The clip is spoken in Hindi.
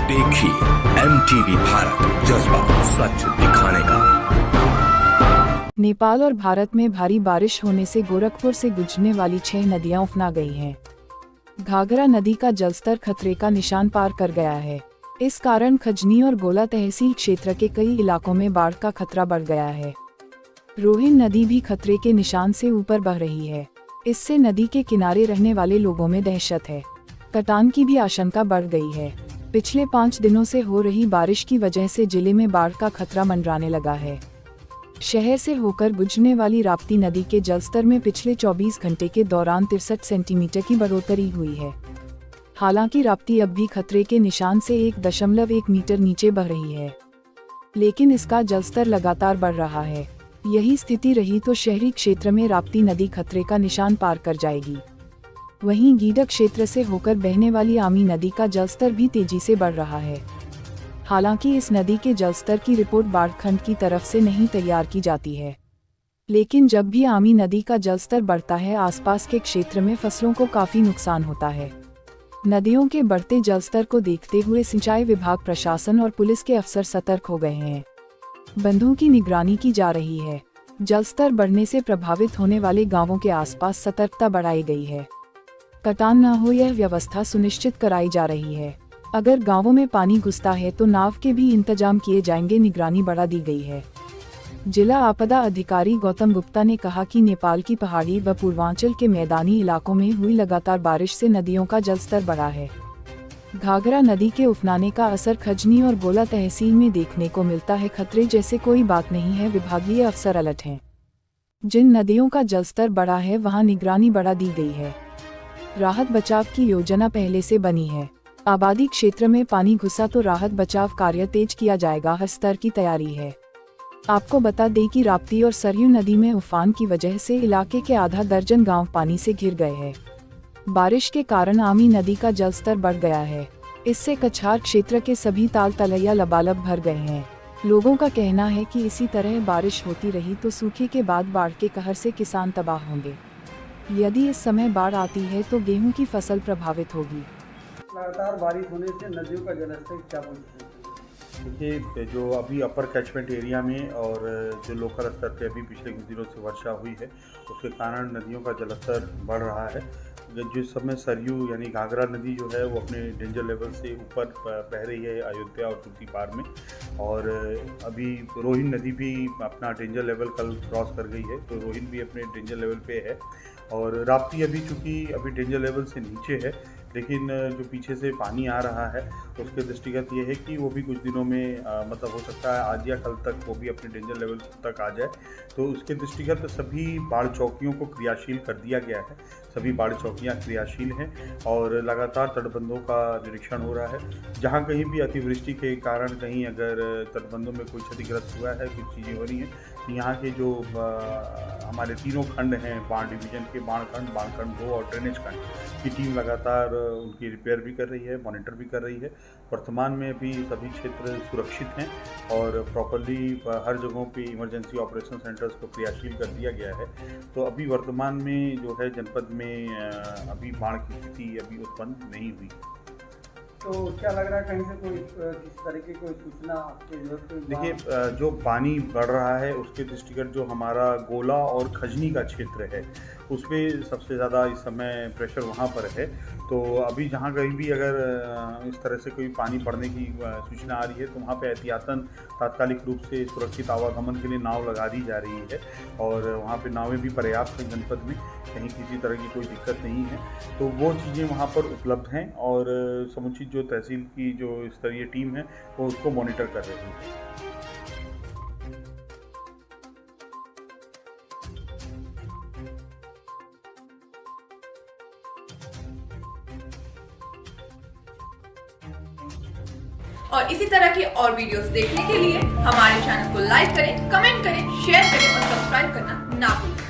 देखिए MTV भारत, जज्बा सच दिखाने का। नेपाल और भारत में भारी बारिश होने से गोरखपुर से गुजरने वाली 6 नदियां उफना गई हैं। घाघरा नदी का जलस्तर खतरे का निशान पार कर गया है। इस कारण खजनी और गोला तहसील क्षेत्र के कई इलाकों में बाढ़ का खतरा बढ़ गया है। रोहिन नदी भी खतरे के निशान से ऊपर बह रही है। इससे नदी के किनारे रहने वाले लोगों में दहशत है। कटान की भी आशंका बढ़ गई है। पिछले 5 दिनों से हो रही बारिश की वजह से जिले में बाढ़ का खतरा मंडराने लगा है। शहर से होकर गुजरने वाली राप्ती नदी के जलस्तर में पिछले 24 घंटे के दौरान 63 सेंटीमीटर की बढ़ोतरी हुई है। हालांकि राप्ती अब भी खतरे के निशान से 1.1 मीटर नीचे बह रही है, लेकिन इसका जलस्तर लगातार बढ़ रहा है। यही स्थिति रही तो शहरी क्षेत्र में राप्ती नदी खतरे का निशान पार कर जाएगी। वहीं गीडा क्षेत्र से होकर बहने वाली आमी नदी का जलस्तर भी तेजी से बढ़ रहा है। हालांकि इस नदी के जलस्तर की रिपोर्ट बाढ़ खंड की तरफ से नहीं तैयार की जाती है, लेकिन जब भी आमी नदी का जलस्तर बढ़ता है, आसपास के क्षेत्र में फसलों को काफी नुकसान होता है। नदियों के बढ़ते जलस्तर को देखते हुए सिंचाई विभाग, प्रशासन और पुलिस के अफसर सतर्क हो गए हैं। बंधों की निगरानी की जा रही है। जलस्तर बढ़ने से प्रभावित होने वाले गांवों के आसपास सतर्कता बढ़ाई गई है। कटान न हो, यह व्यवस्था सुनिश्चित कराई जा रही है। अगर गांवों में पानी घुसता है तो नाव के भी इंतजाम किए जाएंगे, निगरानी बढ़ा दी गई है। जिला आपदा अधिकारी गौतम गुप्ता ने कहा कि नेपाल की पहाड़ी व पूर्वांचल के मैदानी इलाकों में हुई लगातार बारिश से नदियों का जलस्तर बढ़ा है। घाघरा नदी के उफनाने का असर खजनी और गोला तहसील में देखने को मिलता है। खतरे जैसे कोई बात नहीं है, विभागीय अफसर अलर्ट हैं। जिन नदियों का जलस्तर बढ़ा है वहां निगरानी बढ़ा दी गई है। राहत बचाव की योजना पहले से बनी है। आबादी क्षेत्र में पानी घुसा तो राहत बचाव कार्य तेज किया जाएगा, हर स्तर की तैयारी है। आपको बता दें कि राप्ती और सरयू नदी में उफान की वजह से इलाके के आधा दर्जन गांव पानी से घिर गए हैं। बारिश के कारण आमी नदी का जलस्तर बढ़ गया है। इससे कछार क्षेत्र के सभी ताल तलैया लबालब भर गए हैं। लोगों का कहना है कि इसी तरह बारिश होती रही तो सूखे के बाद बाढ़ के कहर से किसान तबाह होंगे। यदि इस समय बाढ़ आती है तो गेहूं की फसल प्रभावित होगी। लगातार बारिश होने से नदियों का जलस्तर क्या पोजीशन है? देखिए, जो अभी अपर कैचमेंट एरिया में और जो लोकल स्तर पे अभी पिछले कुछ दिनों से वर्षा हुई है, उसके कारण नदियों का जलस्तर बढ़ रहा है। जिस समय सरयू यानी घाघरा नदी जो है वो अपने डेंजर लेवल से ऊपर बह रही है अयोध्या और तुर्तीपार में, और अभी रोहिन नदी भी अपना डेंजर लेवल कल क्रॉस कर गई है, तो रोहिन भी अपने डेंजर लेवल पे है। और राप्ती अभी चूँकि अभी डेंजर लेवल से नीचे है, लेकिन जो पीछे से पानी आ रहा है उसके दृष्टिगत ये है कि वो भी कुछ दिनों में मतलब हो सकता है आज या कल तक वो भी अपने डेंजर लेवल तक आ जाए। तो उसके दृष्टिगत सभी बाढ़ चौकियों को क्रियाशील कर दिया गया है। सभी बाढ़ चौकियाँ क्रियाशील हैं और लगातार तटबंधों का निरीक्षण हो रहा है। जहाँ कहीं भी अतिवृष्टि के कारण कहीं अगर तटबंधों में कोई क्षतिग्रस्त हुआ है, कुछ चीज़ें हो रही हैं, तो यहाँ के जो हमारे तीनों खंड हैं, बाढ़ डिवीजन के बाढ़ खंड 2 और ड्रेनेज खंड की टीम लगातार उनकी रिपेयर भी कर रही है, मॉनिटर भी कर रही है। वर्तमान में भी सभी क्षेत्र सुरक्षित हैं और प्रॉपर्ली हर जगहों पे इमरजेंसी ऑपरेशन सेंटर्स को क्रियाशील कर दिया गया है। तो अभी वर्तमान में जो है जनपद में अभी बाढ़ की स्थिति अभी उत्पन्न नहीं हुई। तो क्या लग रहा है कहीं से कोई किस तरह की कोई सूचना आपकी जरूरत? देखिए, जो पानी बढ़ रहा है उसके दृष्टिगत जो हमारा गोला और खजनी का क्षेत्र है उस पर सबसे ज़्यादा इस समय प्रेशर वहाँ पर है। तो अभी जहाँ कहीं भी अगर इस तरह से कोई पानी बढ़ने की सूचना आ रही है तो वहाँ पे एहतियातन तात्कालिक रूप से सुरक्षित आवागमन के लिए नाव लगा दी जा रही है, और वहाँ पे नावें भी पर्याप्त हैं जनपद में, कहीं किसी तरह की कोई दिक्कत नहीं है। तो वो चीज़ें वहाँ पर उपलब्ध हैं और समुचित जो तहसील की जो स्तरीय टीम है वो उसको मॉनिटर कर रही है। और इसी तरह के और वीडियोस देखने के लिए हमारे चैनल को लाइक करें, कमेंट करें, शेयर करें और सब्सक्राइब करना ना भूलें।